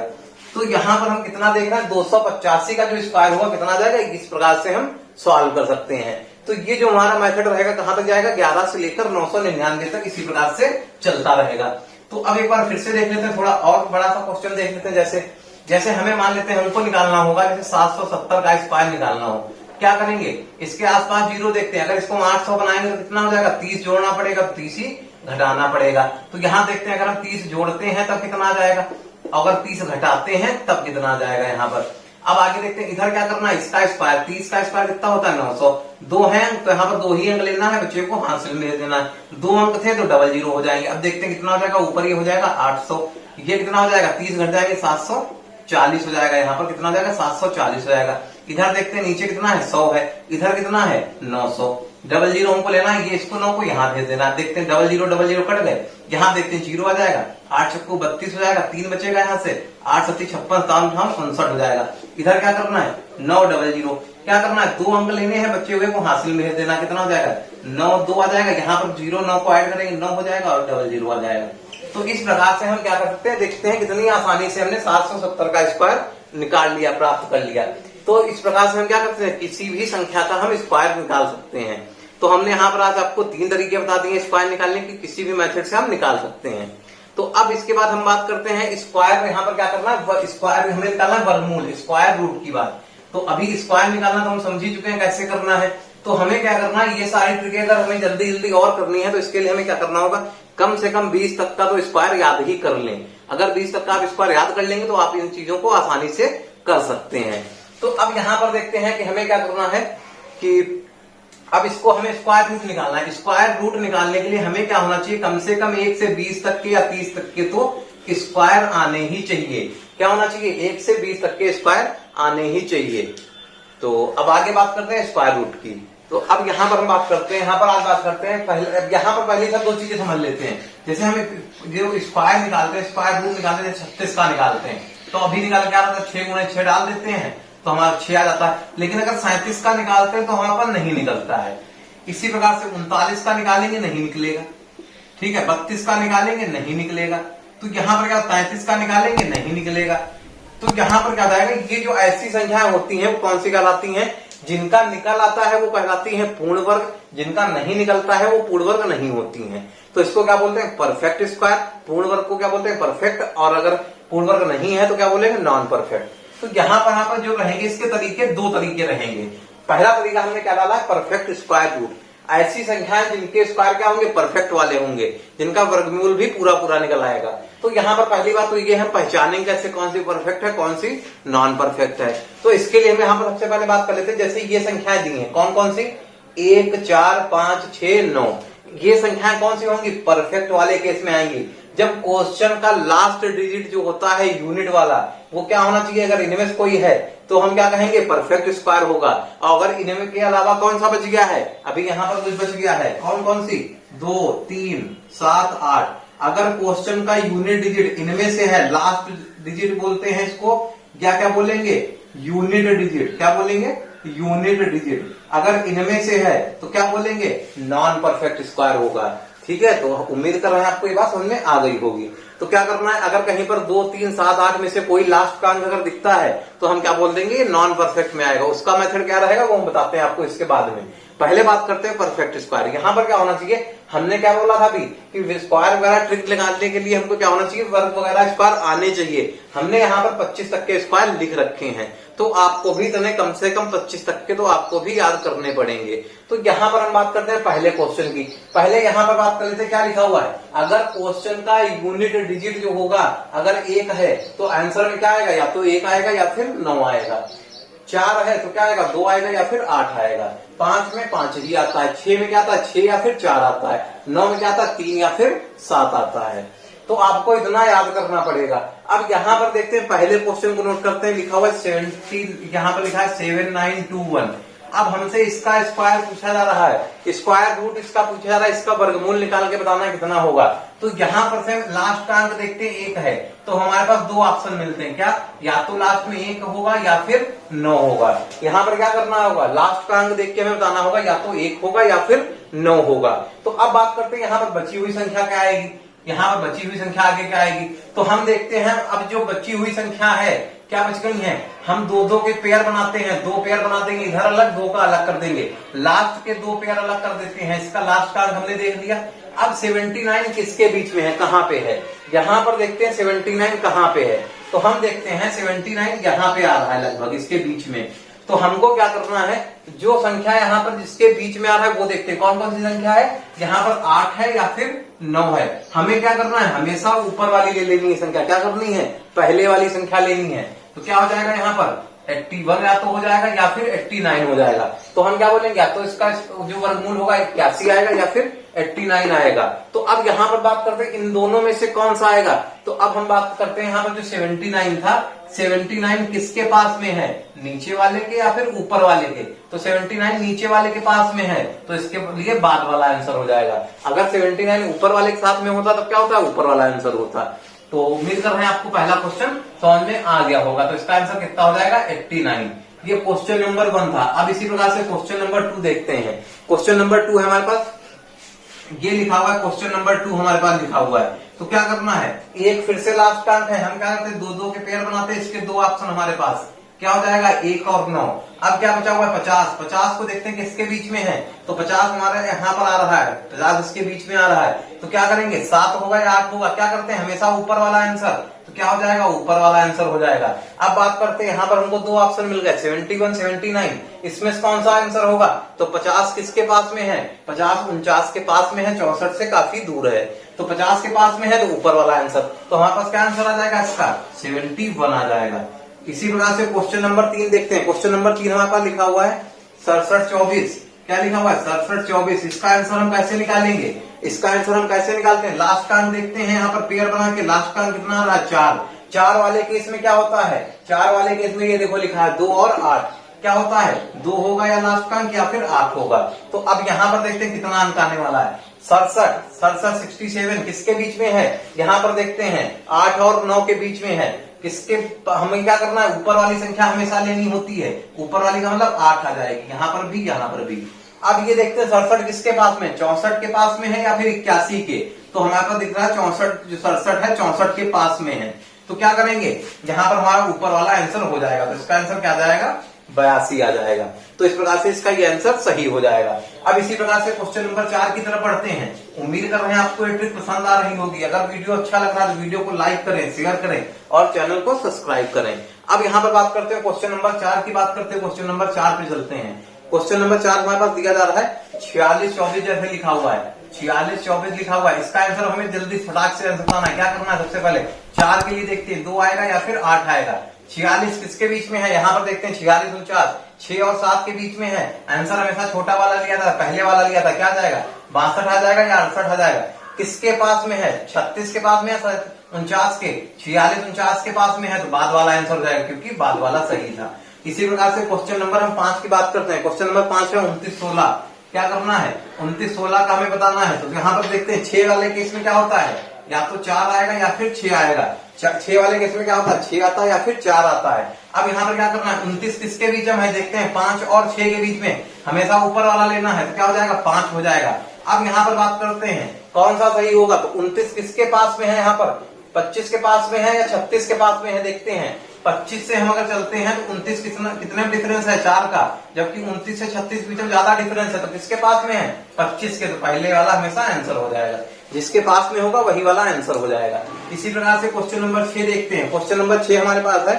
तो यहाँ पर हम कितना देख रहे हैं 285 का जो स्क्वायर होगा कितना आ जाएगा, इस प्रकार से हम सॉल्व कर सकते हैं। तो ये जो हमारा मेथड रहेगा कहां तक जाएगा, 11 से लेकर 999 तक इसी प्रकार से चलता रहेगा। तो अब एक बार फिर से देख लेते हैं, थोड़ा और बड़ा सा क्वेश्चन देख लेते हैं। जैसे हमें मान लेते हैं हमको निकालना होगा जैसे 770 का स्क्वायर निकालना हो, क्या करेंगे, इसके आसपास जीरो देखते हैं। अगर इसको हम 800 बनाएंगे तो कितना हो जाएगा, 30 जोड़ना पड़ेगा, 30 ही घटाना पड़ेगा। तो यहाँ देखते हैं अगर हम 30 जोड़ते हैं तब कितना आ जाएगा, अगर 30 घटाते हैं तब कितना आ जाएगा यहाँ पर। अब आगे देखते हैं इधर क्या करना है, इसका स्क्वायर 30 का स्क्वायर कितना होता है 900, 2 है तो यहाँ पर 2 ही अंक लेना है, बच्चे को हासिल में देना है। 2 अंक थे तो डबल जीरो हो जाएंगे। अब देखते हैं कितना हो जाएगा, ऊपर ये हो जाएगा 800, ये कितना हो जाएगा 30 घट जाएंगे 740 हो जाएगा, यहाँ पर कितना हो जाएगा 740 हो जाएगा। इधर देखते हैं नीचे कितना है 100 है, इधर कितना है 900, डबल जीरो हमको लेना है, ये इसको 9 को यहाँ भेज देना है। देखते हैं डबल जीरो कट गए, यहाँ देखते हैं 0 आ जाएगा, 8 चक्कू 32 हो जाएगा, 3 बचेगा यहाँ से, 8 7 56 59 हो जाएगा। इधर क्या करना है 9 डबल जीरो, क्या करना है 2 अंक लेने हैं, बच्चे हुए को हासिल में भेज देना। कितना हो जाएगा 9 2 आ जाएगा, यहाँ पर 0 9 को ऐड करेंगे 9 हो जाएगा और डबल जीरो आ जाएगा। तो इस प्रकार से हम क्या कर सकते हैं, देखते हैं कितनी आसानी से हमने 770 का स्क्वायर निकाल लिया, प्राप्त कर लिया। तो इस प्रकार से हम क्या करते हैं, किसी भी संख्या का हम स्क्वायर निकाल सकते हैं। तो हमने यहाँ पर आज आपको 3 तरीके बता दिए स्क्वायर निकालने की, किसी भी मेथड से हम निकाल सकते हैं। तो अब इसके बाद हम बात करते हैं स्क्वायर में, यहाँ पर क्या करना है, स्क्वायर में हमें निकालना है वर्गमूल, स्क्वायर रूट की बात। तो अभी स्क्वायर निकालना तो हम समझ ही चुके हैं कैसे करना है। तो हमें क्या करना है, ये सारी ट्रिकें अगर हमें जल्दी जल्दी और करनी है तो इसके लिए हमें क्या करना होगा, कम से कम 20 तक का तो स्क्वायर याद ही कर लें। अगर 20 तक का आप स्क्वायर याद कर लेंगे तो आप इन चीजों को आसानी से कर सकते हैं। तो अब यहाँ पर देखते हैं कि हमें क्या करना है कि अब इसको हमें स्क्वायर रूट निकालना है। स्क्वायर रूट निकालने के लिए हमें क्या होना चाहिए, कम से कम 1 से 20 तक के या 30 तक के तो स्क्वायर आने ही चाहिए। क्या होना चाहिए, 1 से 20 तक के स्क्वायर आने ही चाहिए। तो अब आगे बात करते हैं स्क्वायर रूट की। तो अब यहाँ पर हम बात करते हैं, यहाँ पर आज बात करते हैं पहले, यहाँ पर पहले सब दो चीजें समझ लेते हैं। जैसे हम जो स्क्वायर निकालते हैं, स्क्वायर रूट निकालते हैं, 36 का निकालते हैं, तो अभी निकाल क्या होता है 6 गुणे 6 डाल देते हैं तो हमारा 6 आ जाता है। लेकिन अगर 37 का निकालते हैं तो हमारे पास नहीं निकलता है। इसी प्रकार से 39 का निकालेंगे नहीं निकलेगा, ठीक है, 32 का निकालेंगे नहीं निकलेगा, तो यहाँ पर क्या 33 का निकालेंगे नहीं निकलेगा। तो यहाँ पर क्या जाएगा, ये जो ऐसी संख्याएं होती हैं वो कौन सी कहलाती हैं, जिनका निकल आता है वो कहलाती है पूर्ण वर्ग, जिनका नहीं निकलता है वो पूर्ण वर्ग नहीं होती हैं। तो इसको क्या बोलते हैं, परफेक्ट स्क्वायर। पूर्ण वर्ग को क्या बोलते हैं, परफेक्ट, और अगर पूर्ण वर्ग नहीं है तो क्या बोलेंगे, नॉन परफेक्ट। तो यहाँ पर जो रहेंगे इसके तरीके, दो तरीके रहेंगे। पहला तरीका हमने क्या डाला है, परफेक्ट स्क्वायर रूट। ऐसी संख्याएं जिनके स्क्वायर क्या होंगे, परफेक्ट वाले होंगे, जिनका वर्गमूल भी पूरा पूरा निकल आएगा। तो यहाँ पर पहली बात तो ये हम पहचानेंगे कैसे कौन सी परफेक्ट है कौन सी नॉन परफेक्ट है। तो इसके लिए हम यहाँ पर सबसे पहले बात कर लेते हैं, जैसे ये संख्याएं दी हैं कौन कौन सी, 1 4 5 6 9, ये संख्याएं कौन सी होंगी, परफेक्ट वाले केस में आएंगी। जब क्वेश्चन का लास्ट डिजिट जो होता है यूनिट वाला, वो क्या होना चाहिए, अगर इनमें से कोई है तो हम क्या कहेंगे, परफेक्ट स्क्वायर होगा। और अगर इनमें के अलावा कौन सा बच गया है, अभी यहाँ पर कुछ बच गया है, कौन कौन सी, 2 3 7 8, अगर क्वेश्चन का यूनिट डिजिट इनमें से है, लास्ट डिजिट बोलते हैं इसको, क्या क्या बोलेंगे, यूनिट डिजिट, क्या बोलेंगे, यूनिट डिजिट, अगर इनमें से है तो क्या बोलेंगे, नॉन परफेक्ट स्क्वायर होगा। ठीक है, तो उम्मीद कर रहे हैं आपको ये बात समझ में आ गई होगी। तो क्या करना है, अगर कहीं पर 2 3 7 8 में से कोई लास्ट का अंक अगर दिखता है तो हम क्या बोल देंगे, नॉन परफेक्ट में आएगा। उसका मेथड क्या रहेगा वो हम बताते हैं आपको इसके बाद में। पहले बात करते हैं परफेक्ट स्क्वायर। यहाँ पर क्या होना चाहिए, हमने क्या बोला था अभी कि स्क्वायर वगैरह ट्रिक लगाने के लिए हमको क्या होना चाहिए, वर्ग वगैरह स्क्वायर आने चाहिए। हमने यहाँ पर 25 तक के स्क्वायर लिख रखे हैं, तो आपको भी तने कम से कम 25 तक के तो आपको भी याद करने पड़ेंगे। तो यहाँ पर हम बात करते हैं पहले क्वेश्चन की। पहले यहाँ पर बात कर लेते हैं, क्या लिखा हुआ है, अगर क्वेश्चन का यूनिट डिजिट जो होगा अगर 1 है तो आंसर में क्या आएगा, या तो 1 आएगा या फिर 9 आएगा। 4 है तो क्या आएगा, 2 आएगा या फिर 8 आएगा। 5 में 5 ही आता है। 6 में क्या आता है, 6 या फिर 4 आता है। 9 में क्या आता है, 3 या फिर 7 आता है। तो आपको इतना याद करना पड़ेगा। अब यहाँ पर देखते हैं, पहले क्वेश्चन को नोट करते हैं, लिखा हुआ है 70, यहाँ पर लिखा है 7921। अब हमसे इसका स्क्वायर पूछा जा रहा है, स्क्वायर रूट इसका पूछा जा रहा है, इसका वर्गमूल निकाल के बताना कितना होगा। तो यहाँ पर से लास्ट का अंक देखते हैं 1 है, तो हमारे पास 2 ऑप्शन मिलते हैं, क्या, या तो लास्ट में 1 होगा या फिर 9 होगा। यहाँ पर क्या करना होगा, लास्ट का अंक देख के हमें बताना होगा, या तो 1 होगा या फिर 9 होगा। तो अब बात करते हैं यहाँ पर बची हुई संख्या क्या आएगी, यहाँ पर बची हुई संख्या आगे क्या आएगी। तो हम देखते हैं, अब जो बची हुई संख्या है क्या बच गई है, हम 2 के पेयर बनाते हैं, 2 पेयर बना देंगे, इधर अलग 2 का अलग कर देंगे, लास्ट के 2 पेयर अलग कर देते हैं। इसका लास्ट का अंक हमने देख लिया। अब 79 किसके बीच में है, कहाँ पे है, यहाँ पर देखते हैं 79 कहाँ पे है। तो हम देखते हैं 79 यहाँ पे आ रहा है, लगभग इसके बीच में। तो हमको क्या करना है, जो संख्या यहाँ पर जिसके बीच में आ रहा है वो देखते हैं, कौन कौन सी संख्या है, यहाँ पर 8 है या फिर 9 है। हमें क्या करना है, हमेशा ऊपर वाली ले लेनी है संख्या, क्या करनी है, पहले वाली संख्या लेनी है। तो क्या हो जाएगा यहाँ पर 81 या तो हो जाएगा या फिर 89 हो जाएगा। तो हम क्या बोलेंगे, या तो इसका जो वर्गमूल होगा 81 आएगा या फिर 89 आएगा। तो अब यहाँ पर बात करते हैं इन दोनों में से कौन सा आएगा। तो अब हम बात करते हैं यहाँ पर जो 79 था, 79 किसके पास में है, नीचे वाले के या फिर ऊपर वाले के। तो 79 नीचे वाले के पास में है, तो इसके लिए बाद वाला आंसर हो जाएगा। अगर 79 ऊपर वाले के साथ में होता तो क्या होता है, ऊपर वाला आंसर होता। तो उम्मीद कर रहे हैं आपको पहला क्वेश्चन समझ में आ गया होगा। तो इसका आंसर कितना हो जाएगा, 89। ये क्वेश्चन नंबर 1 था। अब इसी प्रकार से क्वेश्चन नंबर 2 देखते हैं। क्वेश्चन नंबर 2 है हमारे पास, ये लिखा हुआ है क्वेश्चन नंबर 2 हमारे पास लिखा हुआ है। तो क्या करना है, एक फिर से लास्ट का अंक है, हम क्या करते हैं 2 के पेयर बनाते हैं। इसके 2 ऑप्शन हमारे पास क्या हो जाएगा, 1 और 9। अब क्या बचा हुआ है 50। 50 को देखते हैं किसके बीच में है। तो 50 हमारे यहाँ पर आ रहा है, 50 इसके बीच में आ रहा है। तो क्या करेंगे, 7 होगा या 8 होगा, क्या करते हैं हमेशा ऊपर वाला आंसर। तो क्या हो जाएगा, ऊपर वाला आंसर हो जाएगा। अब बात करते हैं, यहाँ पर हमको 2 ऑप्शन मिल गए, 71 79। इसमें से कौन सा आंसर होगा। तो 50 किसके पास में है, 50 49 के पास में है, 64 से काफी दूर है। तो 50 के पास में है तो ऊपर वाला आंसर। तो हमारे पास क्या आंसर आ जाएगा, इसका 71 आ जाएगा। इसी प्रकार से क्वेश्चन नंबर 3 देखते हैं। क्वेश्चन नंबर 3 हमारे पास लिखा हुआ है 67 24। क्या लिखा हुआ है, 67 24। इसका आंसर हम कैसे निकालेंगे, इसका आंसर हम कैसे निकालते हैं, लास्ट का अंक देखते हैं। यहाँ पर पेयर बना के लास्ट का अंक कितना आ रहा है, 4। 4 वाले केस में क्या होता है, 4 वाले केस में ये देखो लिखा है 2 और 8। क्या होता है, 2 होगा या लास्ट का अंक या फिर 8 होगा। तो अब यहाँ पर देखते हैं कितना अंक आने वाला है, 67 67 किसके बीच में है, यहाँ पर देखते हैं 8 और 9 के बीच में है। किसके, हमें क्या करना है, ऊपर वाली संख्या हमेशा लेनी होती है, ऊपर वाली का मतलब 8 आ जाएगी, यहाँ पर भी यहाँ पर भी। अब ये देखते हैं 67 किसके पास में, 64 के पास में है या फिर 81 के। तो हमारे पास दिख रहा है 64, जो 67 है 64 के पास में है। तो क्या करेंगे, यहाँ पर हमारा ऊपर वाला आंसर हो जाएगा, तो इसका आंसर क्या आ जाएगा, 82 आ जाएगा। तो इस प्रकार से इसका ये आंसर सही हो जाएगा। अब इसी प्रकार से क्वेश्चन नंबर 4 की तरफ बढ़ते हैं। उम्मीद कर रहे हैं आपको ये ट्रिक पसंद आ रही होगी। अगर वीडियो अच्छा लग रहा है तो वीडियो को लाइक करें, शेयर करें और चैनल को सब्सक्राइब करें। अब यहाँ पर बात करते हैं क्वेश्चन नंबर 4 की, बात करते हैं क्वेश्चन नंबर 4 पे चलते हैं। क्वेश्चन नंबर 4 हमारे पास दिया जा रहा है 46 24 जैसे लिखा हुआ है, 46 24 लिखा हुआ है। इसका आंसर हमें जल्दी फटाक से आंसर बताना है। क्या करना है, सबसे पहले 4 के लिए देखते हैं 2 आएगा या फिर 8 आएगा। 46 किसके बीच में है, यहाँ पर देखते हैं 46 49 6 और 7 के बीच में है। आंसर हमेशा छोटा वाला लिया था, पहले वाला लिया था, क्या आ जाएगा 62 आ जाएगा या 68 आ जाएगा। किसके पास में है, 36 के पास में है, 49 के, 46 49 के पास में है, तो बाद वाला आंसर हो जाएगा क्योंकि बाद वाला सही था। इसी प्रकार से क्वेश्चन नंबर हम 5 की बात करते हैं। क्वेश्चन नंबर 5 है 29 16। क्या करना है, 29 16 का हमें बताना है। तो यहाँ पर देखते हैं 6 वाले केस में क्या होता है, या तो 4 आएगा या फिर 6 आएगा। 6 वाले केस में क्या होता है, 6 आता है या फिर 4 आता है। अब यहाँ पर क्या करना है, 29 किसके बीच में है, देखते हैं 5 और 6 के बीच में, हमेशा ऊपर वाला लेना है, तो क्या हो जाएगा 5 हो जाएगा। अब यहाँ पर बात करते हैं कौन सा सही होगा, तो 29 किसके पास में है, यहाँ पर 25 के पास में है या 36 के पास में है, देखते हैं 25 से हम अगर चलते हैं तो 29 कितने डिफरेंस है, 4 का, जबकि 29 से 36 बीच में ज्यादा डिफरेंस है, तो किसके पास में है 25 के, तो पहले वाला हमेशा आंसर हो जाएगा, जिसके पास में होगा वही वाला आंसर हो जाएगा। इसी प्रकार से क्वेश्चन नंबर 6 देखते हैं। क्वेश्चन नंबर 6 हमारे पास है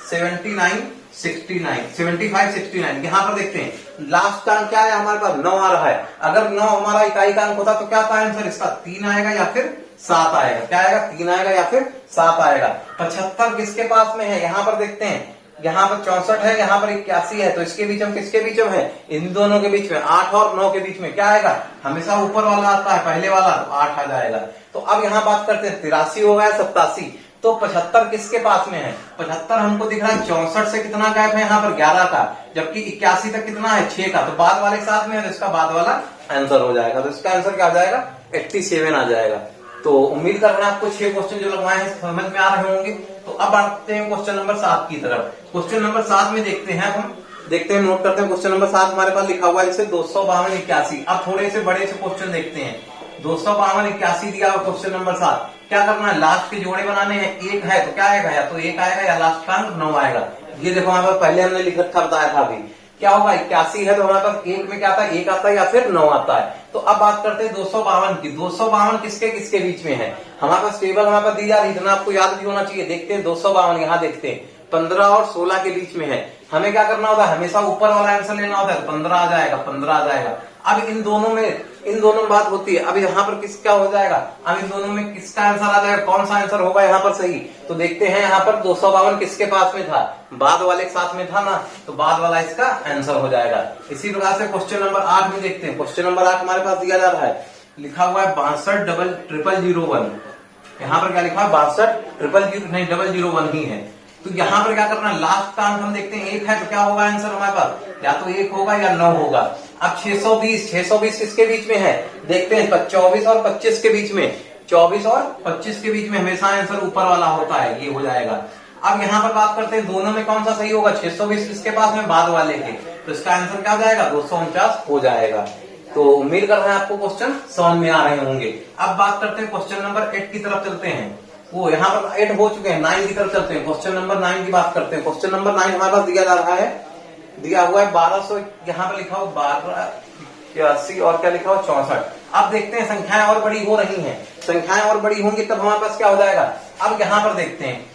75 69। यहाँ पर देखते हैं लास्ट का अंक क्या है, हमारे पास 9 आ रहा है। अगर 9 हमारा इकाई का अंक होता तो क्या था आंसर, इसका 3 आएगा या फिर 7 आएगा। क्या आएगा, 3 आएगा या फिर 7 आएगा। 75 किसके पास में है, यहाँ पर देखते हैं, यहाँ पर 64 है, यहाँ पर 81 है, तो इसके बीच में किसके बीच में है, इन दोनों के बीच में 8 और 9 के बीच में क्या आएगा, हमेशा ऊपर वाला आता है, पहले वाला, तो 8 आ जाएगा। तो अब यहाँ बात करते हैं 83 हो गया 87, तो 75 किसके पास में है, 75 हमको दिख रहा है 64 से कितना गैप है यहाँ पर 11 का, जबकि 81 तक कितना है 6 का, तो बाद वाले के साथ में है, तो इसका बाद वाला आंसर हो जाएगा। तो इसका आंसर क्या आ जाएगा, 87 आ जाएगा। तो उम्मीद कर रहे हैं आपको 6 क्वेश्चन जो लगवाए हैं समझ में आ रहे होंगे। तो अब बढ़ते हैं क्वेश्चन नंबर 7 की तरफ। क्वेश्चन नंबर 7 में देखते हैं, हम देखते हैं, नोट करते हैं। क्वेश्चन नंबर 7 हमारे पास लिखा हुआ है जैसे 252 81। अब थोड़े से बड़े से क्वेश्चन देखते हैं। 252 81 दिया हुआ क्वेश्चन नंबर 7। क्या करना है, लास्ट के जोड़े बनाने हैं। 1 है तो क्या आएगा, या तो 1 आएगा या लास्ट का अंक 9 आएगा। ये देखो हमारे पास पहले हमने लिख रखा बताया था अभी। क्या होगा, 81 है तो हमारे पास 1 में क्या आता है, 1 आता है या फिर 9 आता है। तो अब बात करते हैं 252 की। 252 किसके किसके बीच में है, हमारे पास टेबल हमारे पास दी जा रही है, इतना आपको याद भी होना चाहिए। देखते हैं 252 यहाँ देखते हैं 15 और 16 के बीच में है। हमें क्या करना होता है, हमेशा ऊपर वाला आंसर लेना होता है, तो 15 आ जाएगा, 15 आ जाएगा। अब इन दोनों में बात होती है। अब यहाँ पर किसका हो जाएगा, अब इन दोनों में किसका आंसर आ जाएगा, कौन सा आंसर होगा यहाँ पर सही। तो देखते हैं यहाँ पर 252 किसके पास में था, बाद वाले के साथ में था ना, तो बाद वाला इसका आंसर हो जाएगा। इसी प्रकार से क्वेश्चन नंबर 8 में देखते हैं। क्वेश्चन नंबर 8 हमारे पास दिया जा रहा है, लिखा हुआ है 62 यहाँ पर क्या लिखा है, 62 नहीं 001 ही है। तो यहाँ पर क्या करना है, लास्ट का अंक हम देखते हैं 1 है, तो क्या होगा आंसर हमारे पास, या तो 1 होगा या 9 होगा। अब 620 किसके बीच में है, देखते हैं 24 और 25 के बीच में, 24 और 25 के बीच में हमेशा आंसर ऊपर वाला होता है, ये हो जाएगा। अब यहाँ पर बात करते हैं दोनों में कौन सा सही होगा, 620 किसके पास में, बाद वाले के, तो इसका आंसर क्या हो जाएगा, 249 हो जाएगा। तो उम्मीद कर रहे हैं आपको क्वेश्चन समझ में आ रहे होंगे। अब बात करते हैं क्वेश्चन नंबर 8 की तरफ चलते हैं। वो यहाँ पर 8 हो चुके हैं, 9 की तरफ चलते हैं। क्वेश्चन नंबर 9 की बात करते हैं। क्वेश्चन नंबर 9 हमारे पास दिया जा रहा है, दिया हुआ है 1200, यहाँ पर लिखा हुआ 1280 और क्या लिखा हुआ 64। अब देखते हैं संख्याएं और बड़ी हो रही हैं, संख्याएं और बड़ी होंगी तब हमारे पास क्या हो जाएगा। अब यहाँ पर देखते हैं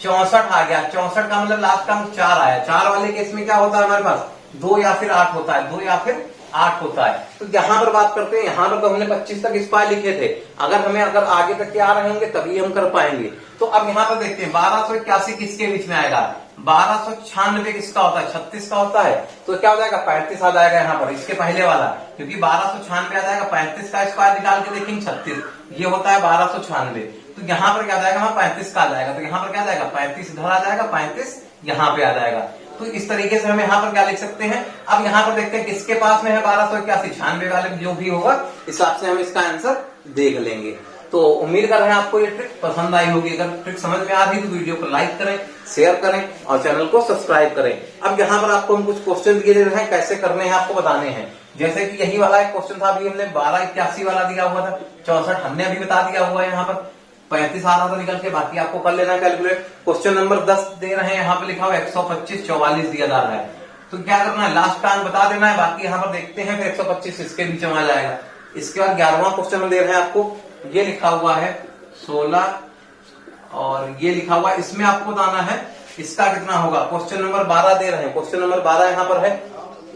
64 आ गया, 64 का मतलब लास्ट का 4 आया। 4 वाले केस में क्या होता है हमारे पास, 2 या फिर 8 होता है, 2 या फिर 8 होता है। तो यहाँ पर बात करते हैं, यहाँ पर तो हमने 25 तक इस पाए लिखे थे, अगर आगे तक के आ रहे होंगे तभी हम कर पाएंगे। तो अब यहाँ पर देखते हैं 1281 किसके बीच में आएगा, 1296 किसका होता है, 36 का होता है, तो क्या हो जाएगा 35 आ जाएगा यहाँ पर, इसके पहले वाला, क्योंकि 1296 आ जाएगा, 35 का स्क्वायर निकाल के देखेंगे 36, ये होता है 1296। तो यहाँ पर क्या आ जाएगा, 35 का आ जाएगा, तो यहाँ पर क्या आ जाएगा 35 इधर आ जाएगा, 35 यहाँ पे आ जाएगा। तो इस तरीके से हम यहाँ पर क्या लिख सकते हैं। अब यहाँ पर देखते हैं किसके पास में है 1281, 96 वाले जो भी होगा इस हिसाब से हम इसका आंसर देख लेंगे। तो उम्मीद कर रहे हैं आपको ये ट्रिक पसंद आई होगी। अगर ट्रिक समझ में आ रही तो वीडियो को लाइक करें, शेयर करें और चैनल को सब्सक्राइब करें। अब यहाँ पर आपको हम कुछ क्वेश्चन दिए रहे हैं, कैसे करने हैं आपको बताने हैं। जैसे कि यही वाला एक क्वेश्चन था, अभी हमने 1281 वाला दिया हुआ था, 64 हमने अभी बता दिया हुआ है, यहाँ पर 35 आ रहा था निकल के, बाकी आपको कर लेना कैलकुलेट। क्वेश्चन नंबर 10 दे रहे हैं, यहाँ पे लिखा हुआ 125 44 दिया जा रहा है। तो क्या करना है, लास्ट का अंक बता देना है, बाकी यहाँ पर देखते हैं फिर 125 इसके बीच में आ जाएगा। इसके बाद 11वां क्वेश्चन दे रहे हैं आपको, ये लिखा हुआ है 16 और ये लिखा हुआ है, इसमें आपको बताना है इसका कितना होगा। क्वेश्चन नंबर 12 दे रहे हैं, क्वेश्चन नंबर 12 यहाँ पर है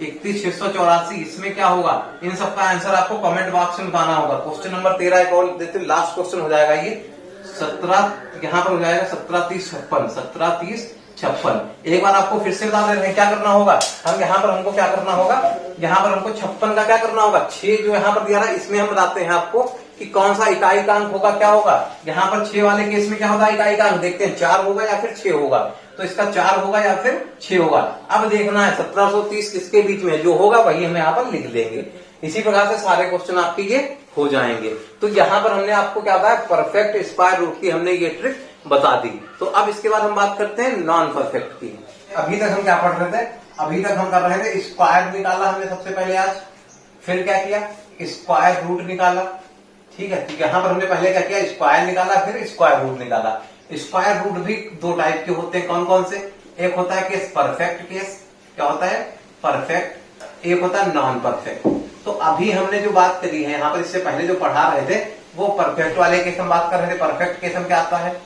31,684, इसमें क्या होगा, इन सबका आंसर आपको कमेंट बॉक्स में बताना होगा। क्वेश्चन नंबर 13 एक और देते, लास्ट क्वेश्चन हो जाएगा ये 17, यहाँ पर हो जाएगा 17 30 56, 17 30 56। एक बार आपको फिर से बता दे रहे हैं क्या करना होगा। हम यहाँ पर हमको क्या करना होगा, यहाँ पर हमको 56 का क्या करना होगा, 6 जो यहाँ पर दिया है इसमें हम बताते हैं आपको कि कौन सा इकाई का अंक होगा, क्या होगा। यहाँ पर 6 वाले केस में क्या होता है, इकाई का अंक देखते हैं 4 होगा या फिर 6 होगा, तो इसका 4 होगा या फिर 6 होगा। अब देखना है 1730 किसके बीच में जो होगा वही हम यहाँ पर लिख देंगे। इसी प्रकार से सारे क्वेश्चन आपके ये हो जाएंगे। तो यहाँ पर हमने आपको क्या बताया, परफेक्ट स्क्वायर रूट की हमने ये ट्रिक बता दी। तो अब इसके बाद हम बात करते हैं नॉन परफेक्ट की। अभी तक हम क्या पढ़ रहे थे, अभी तक हम कर रहे थे स्क्वायर निकाला हमने सबसे पहले आज, फिर क्या किया स्क्वायर रूट निकाला, ठीक है। तो यहाँ पर हमने पहले क्या किया, स्क्वायर निकाला फिर स्क्वायर रूट निकाला। स्क्वायर रूट भी दो टाइप के होते हैं, कौन कौन से, एक होता है केस परफेक्ट केस, क्या होता है परफेक्ट, एक होता है नॉन परफेक्ट। तो अभी हमने जो बात करी है यहाँ पर, इससे पहले जो पढ़ा रहे थे वो परफेक्ट वाले केस हम बात कर रहे थे। परफेक्ट केस हम क्या आता है,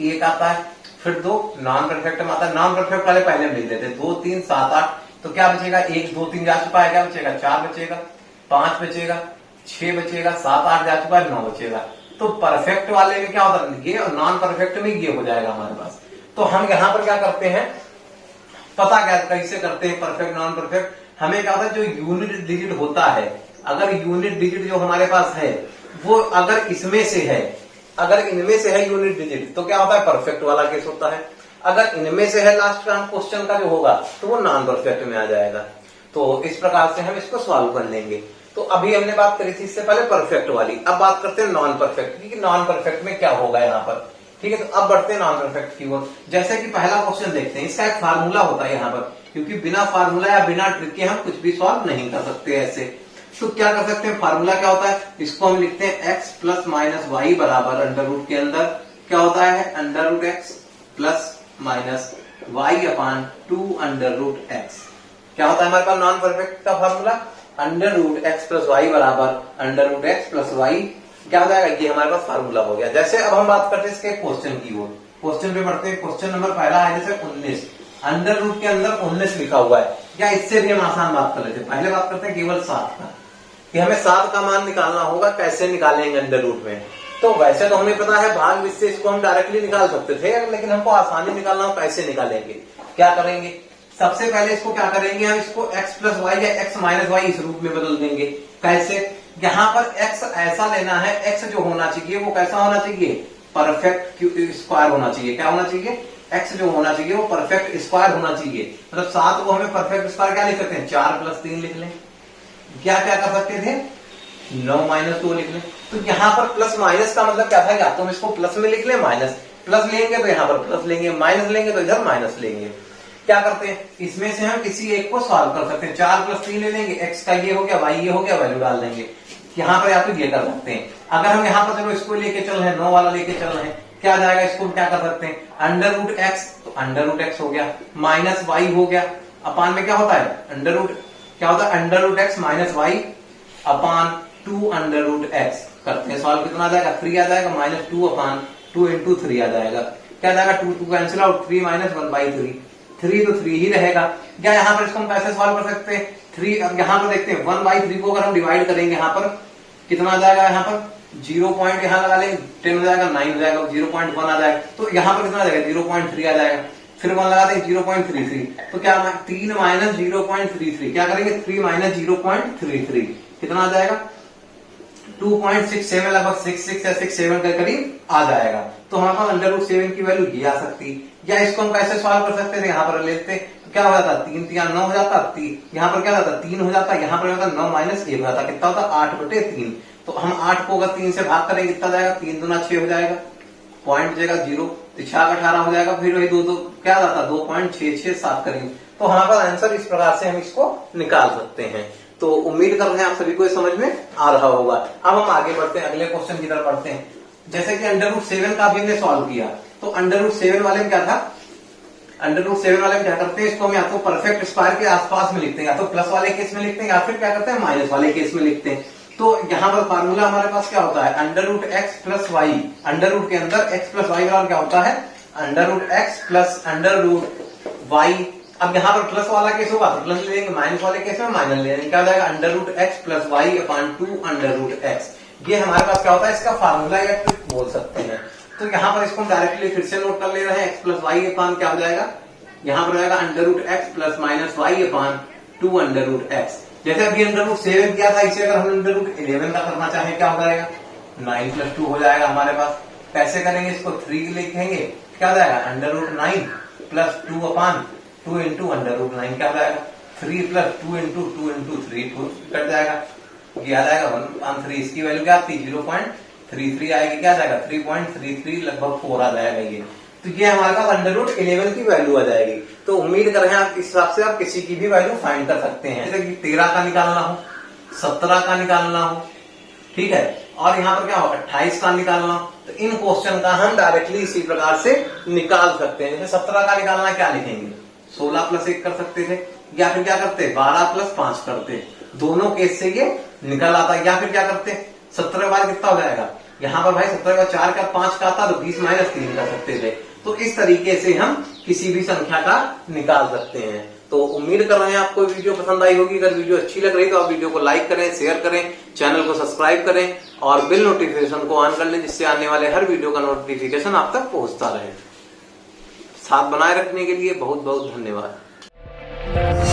एक आता है, फिर 2 नॉन परफेक्ट में आता है। नॉन परफेक्ट वाले पहले हम लिख देते 2 3 7 8, तो क्या बचेगा 1 2 3 जा चुका है, क्या बचेगा 4 बचेगा, 5 बचेगा, 6 बचेगा, 7 8 जा चुका है, 9 बचेगा। तो परफेक्ट वाले में क्या होता है ये, और नॉन परफेक्ट में ये हो जाएगा हमारे पास। तो हम यहाँ पर क्या करते हैं, पता क्या कैसे करते हैं परफेक्ट नॉन परफेक्ट, हमें क्या होता है जो यूनिट डिजिट होता है, अगर यूनिट डिजिट जो हमारे पास है वो अगर इसमें से है, अगर इनमें से है यूनिट डिजिट तो क्या होता है परफेक्ट वाला केस होता है। अगर इनमें से है लास्ट का क्वेश्चन का जो होगा तो वो नॉन परफेक्ट में आ जाएगा। तो इस प्रकार से हम इसको सॉल्व कर लेंगे। तो अभी हमने बात करी थी इससे पहले परफेक्ट वाली, अब बात करते हैं नॉन परफेक्ट की, नॉन परफेक्ट में क्या होगा यहाँ पर, ठीक है। तो अब बढ़ते हैं नॉन परफेक्ट की ओर। जैसे कि पहला क्वेश्चन देखते हैं, इसका एक फार्मूला होता है यहाँ पर, क्योंकि बिना फार्मूला या बिना ट्रिक के हम कुछ भी सॉल्व नहीं कर सकते ऐसे। तो क्या कर सकते हैं, फार्मूला क्या होता है, इसको हम लिखते हैं x प्लस माइनस वाई बराबर अंडर रूट के अंदर क्या होता है under root x plus minus y upon 2 under root x. क्या होता है हमारे पास नॉन परफेक्ट का formula, under root x plus y बराबर under root x plus y, क्या हो जाएगा ये हमारे पास फार्मूला हो गया। जैसे अब हम बात करते हैं इसके क्वेश्चन की ओर, क्वेश्चन पे बढ़ते हैं। क्वेश्चन नंबर पहला है जैसे 19, अंडर रूट के अंदर 19 लिखा हुआ है, या इससे भी हम आसान बात कर लेते हैं। पहले बात करते हैं केवल 7 का, कि हमें 7 का मान निकालना होगा, कैसे निकालेंगे अंडर रूट में। तो वैसे तो हमें पता है भाग इससे इसको हम डायरेक्टली निकाल सकते थे, लेकिन हमको आसानी निकालना हो, कैसे निकालेंगे, क्या करेंगे, सबसे पहले इसको क्या करेंगे, हम इसको x प्लस वाई या x माइनस वाई इस रूप में बदल देंगे। कैसे, यहाँ पर x ऐसा लेना है, x जो होना चाहिए वो कैसा होना चाहिए, परफेक्ट स्क्वायर होना चाहिए। क्या होना चाहिए, x जो होना चाहिए वो परफेक्ट स्क्वायर होना चाहिए। मतलब 7 को हमें परफेक्ट स्क्वायर क्या लिख सकते हैं, 4 प्लस 3 लिख लें। क्या क्या कर सकते थे, 9 माइनस 2 लिख लें। तो यहाँ पर प्लस माइनस का मतलब क्या था, या तो हम इसको प्लस में लिख लें, माइनस प्लस लेंगे तो यहाँ पर प्लस लेंगे, माइनस लेंगे तो इधर माइनस लेंगे। क्या करते हैं, इसमें से हम किसी एक को सॉल्व कर सकते हैं। 4 प्लस 3 ले लेंगे, x का ये हो गया, y ये हो गया, वैल्यू डाल देंगे। यहाँ पर या तो ये कर सकते हैं, अगर हम यहाँ पर चलो इसको लेके चल रहे हैं, 9 वाला लेके चल रहे हैं, क्या आ जाएगा, इसको क्या कर सकते हैं, अंडर रूट एक्स, तो अंडर रूट एक्स हो गया, माइनस वाई हो गया, अपान में क्या होता है अंडर रूट, क्या होता है under root x minus y upon 2 under root x. करते हैं सॉल्व, कितना आ जाएगा, 3 आ जाएगा, माइनस 2 अपान 2 इंटू 3 आ जाएगा। क्या आ जाएगा, 2 कैंसिल आउट, 3 माइनस 1/3, 3 तो 3 ही रहेगा। क्या यहाँ पर इसको हम कैसे सॉल्व कर सकते हैं, 3, अब यहाँ पर देखते हैं 1/3 को अगर हम डिवाइड करेंगे यहाँ पर कितना आ जाएगा, यहाँ पर 0 पॉइंट यहाँ लगा लेंगे, 10 हो जाएगा, 9 हो जाएगा, 0.1 आ जाएगा। तो यहाँ पर कितना आ जाएगा, 0.3 आ जाएगा, फिर 1 लगा देंगे 0.33। तो क्या 3 माइनस 0.33, क्या करेंगे 3 माइनस 0.33 कितना आ जाएगा, 2.67, लगभग 66 या 67 के करीब आ जाएगा। तो हमारे पास अंडर रूट 7 की वैल्यू ये आ सकती है। या इसको हम कैसे सॉल्व कर सकते थे, यहाँ पर लेते तो क्या हो जाता, 3 3 9 हो जाता, यहाँ पर क्या हो जाता, 3 हो जाता, यहाँ पर 9 माइनस 1 हो जाता, कितना होता, 8/3। तो हम 8 को अगर 3 से भाग करेंगे कितना जाएगा, 3 दूना 6 हो जाएगा, पॉइंट जाएगा 0, तो 6 18 हो जाएगा, फिर वही 2 क्या जाता, 2.667 करेंगे। तो हमारे पास आंसर इस प्रकार से हम इसको निकाल सकते हैं। तो उम्मीद कर रहे हैं आप सभी को समझ में आ रहा होगा। अब हम आगे बढ़ते हैं, अगले क्वेश्चन की तरफ बढ़ते हैं। जैसे कि √7 का भी हमने सॉल्व किया, तो √7 वाले में क्या था, √7 वाले में क्या करते हैं, इसको हम या तो परफेक्ट स्क्वायर के आसपास में लिखते हैं, या तो प्लस वाले केस में लिखते हैं, या फिर क्या करते हैं, माइनस वाले केस में लिखते हैं। तो यहाँ पर फार्मूला हमारे पास क्या होता है, √x + y, अंडर के अंदर x + y बराबर क्या होता है, √x + √y। अब यहाँ पर प्लस वाला केस होगा तो प्लस ले लेंगे, माइनस वाले केस में माइनस ले लेंगे, क्या हो जाएगा, √x + y/2 √x। ये हमारे पास क्या होता है, इसका फार्मूला या ट्रिक बोल सकते हैं। तो यहाँ पर इसको हम डायरेक्टली फिर से नोट कर ले रहे हैं, x + y अपान क्या हो जाएगा, यहाँ पर हो जाएगा √x + -y/2 √x। जैसे अभी √7 किया था, इसे अगर हम √11 का करना चाहें क्या हो जाएगा, 9 + 2 हो जाएगा हमारे पास। कैसे करेंगे इसको, 3 लिखेंगे, क्या हो जाएगा, √9 + 2/2 × √9 क्या हो जाएगा, 3 + 2 × 2 × 3 कट जाएगा, ये आ जाएगा 1/3। इसकी वैल्यू क्या आती है, 0.33 आएगी, क्या आ जाएगा, 3.33 लगभग 4 आ जाएगा ये। तो ये हमारे पास √11 की वैल्यू आ जाएगी। तो उम्मीद कर रहे हैं आप इस हिसाब से आप किसी की भी वैल्यू फाइंड कर सकते हैं। जैसे कि 13 का निकालना हो, 17 का निकालना हो, ठीक है, और यहाँ पर क्या हो, 28 का निकालना हो, तो इन क्वेश्चन का हम डायरेक्टली इसी प्रकार से निकाल सकते हैं। जैसे 17 का निकालना क्या लिखेंगे, 16 + 1 कर सकते थे, या फिर क्या करते, 12 + 5 करते, दोनों केस से ये निकल आता। या फिर क्या करते, 17 बार कितना हो जाएगा, यहाँ पर भाई 17 बार 4 का 5 का आता, तो 20 - 3 कर सकते थे। तो इस तरीके से हम किसी भी संख्या का निकाल सकते हैं। तो उम्मीद कर रहे हैं आपको वीडियो पसंद आई होगी। अगर वीडियो अच्छी लग रही तो आप वीडियो को लाइक करें, शेयर करें, चैनल को सब्सक्राइब करें और बेल नोटिफिकेशन को ऑन कर लें, जिससे आने वाले हर वीडियो का नोटिफिकेशन आप तक पहुंचता रहे। साथ बनाए रखने के लिए बहुत बहुत धन्यवाद।